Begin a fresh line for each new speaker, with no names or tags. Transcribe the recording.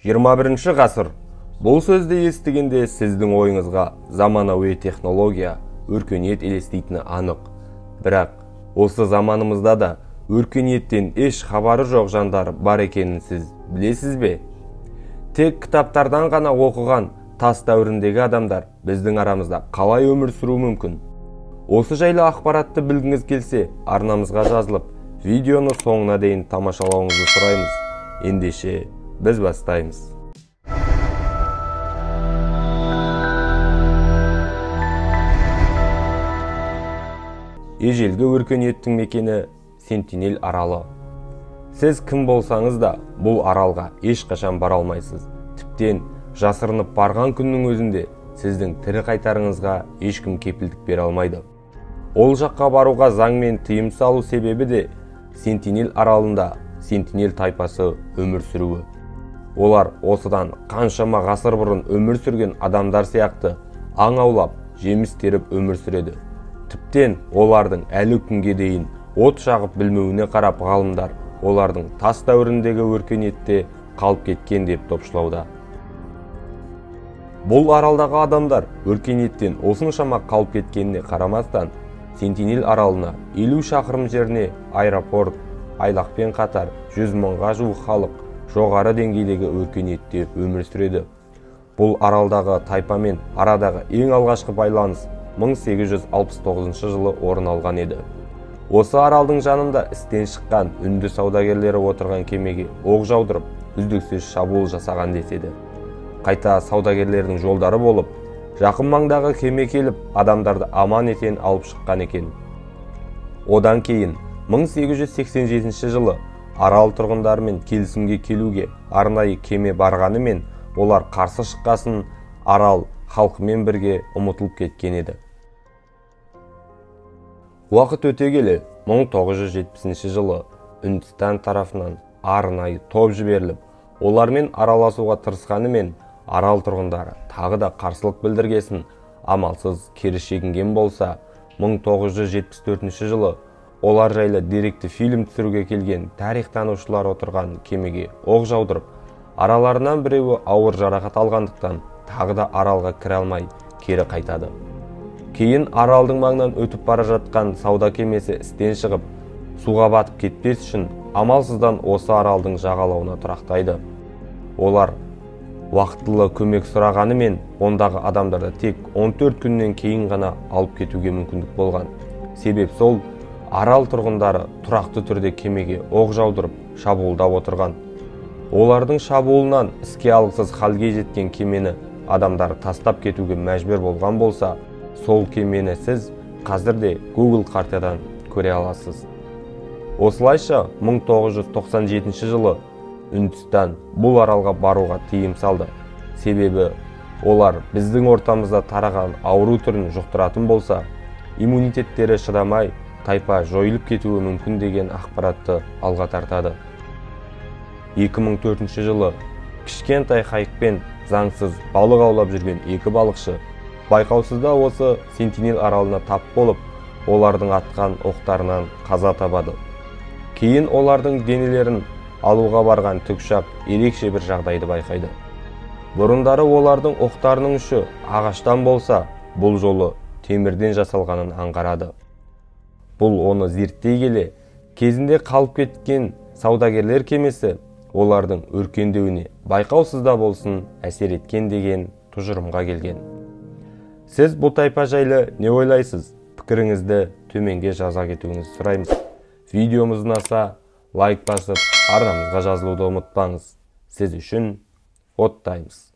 21 ғасыр. Бұл сөзді естігенде сіздің ойыңызға заманауи технология, өркениет елестейтіні анық. Бірақ осы заманымызда да өркениеттен еш хабары жоқ жандар бар екенін сіз білесіз бе? Тек кітаптардан ғана оқыған тас дәуіріндегі адамдар біздің арамызда қалай өмір сүру мүмкін? Осы жайлы ақпаратты білгіңіз келсе, арнамызға жазылып, видеоны соңына дейін тамашалауыңызды сұраймыз. Ендеше біз бастаймыз. Ежелгі өркениеттің мекені Сентинель аралы. Сіз кім болсаңыз да бұл аралға ешқашан бара алмайсыз. Тіптен жасырынып барған күннің өзінде сіздің тірі қайтарыңызға ешкім кепілдік бере алмайды. Ол жаққа баруға заңмен тыйым салу себебі де Сентинель аралында Сентинель тайпасы өмір сүруі. Олар осыдан қаншама ғасыр бұрын өмір сүрген адамдар сияқты аң аулап, жеміс теріп өмір сүреді. Тіптен олардың әлі күнге дейін от жағып білмеуіне қарап ғалымдар олардың тас дәуіріндегі өркениетте қалып кеткен деп топшылауда. Бұл аралдағы адамдар өркениеттен осыншама қалып кеткеніне қарамастан, Сентинель аралына 50 шақырым жеріне аэропорт, айлақпен қатар 100 мыңға жуық халық жоғары деңгейдегі өркениетте өмір сүреді. Бұл аралдағы тайпамен арадағы ең алғашқы байланыс 1869 жылы орын алған еді. Осы аралдың жанында істен шыққан үнді саудагерлері отырған кемеге оқ жаудырып, үздіксіз шабуыл жасаған деседі. Қайта саудагерлердің жолдары болып, жақын маңдағы кеме келіп, адамдарды аман етен алып шыққан екен. Одан кейін 1887 жылы арал тұрғындарымен келісімге келуге арнайы кеме барғанымен, олар қарсы шыққасын арал халқымен бірге ұмытылып кеткен еді. Уақыт өте келе 1970 жылы Үндістан тарафынан арнайы топ жіберіліп, олармен араласуға тырысқанымен арал тұрғындары тағы да қарсылық білдіргесін амалсыз кері шегінген болса, 1974 жылы олар жайлы деректі фильм түсіруге келген тарихтанушылар отырған кемеге оқ жаудырып, араларынан біреуі ауыр жарақат алғандықтан тағы да аралға кіре алмай кері қайтады. Кейін аралдың маңынан өтіп бара жатқан сауда кемесі істен шығып, суға батып кетпес үшін амалсыздан осы аралдың жағалауына тұрақтайды. Олар уақытылы көмек сұрағанымен, ондағы адамдарды тек 14 күннен кейін ғана алып кетуге мүмкіндік болған. Себеп сол, арал тұрғындары тұрақты түрде кемеге оқ жаудырып, шабуылдап отырған. Олардың шабуылынан іске алғысыз халге жеткен кемені адамдар тастап кетуге мәжбүр болған болса, сол кемені сіз қазірде Google картадан көре аласыз. Осылайша 1997 жылы Үндістан бұл аралға баруға тыйым салды. Себебі олар біздің ортамызда тараған ауру түрін жұқтыратын болса, иммунитеттері шыдамай, тайпа жойылып кетуі мүмкін деген ақпаратты алға тартады. 2004 жылы кішкентай қайықпен заңсыз балық аулап жүрген екі балықшы байқаусызда осы Сентинель аралына тап болып, олардың атқан оқтарынан қаза табады. Кейін олардың денелерін алуға барған тікұшақ ерекше бір жағдайды байқайды. Бұрындары олардың оқтарының ұшы ағаштан болса, бұл жолы темірден жасалғанын аңғарады. Бұл оны зерттей келе, кезінде қалып кеткен саудагерлер кемесі олардың өркендеуіне байқаусызда болсын әсер еткен деген тұжырымға келген. Сіз бұл тайпа жайлы не ойлайсыз? Пікіріңізді төменге жаза кетуіңізді сұраймыз. Видеомыз ұнаса, лайк басып, арнамызға жазылуды ұмытпаңыз. Сіз үшін оттаймыз.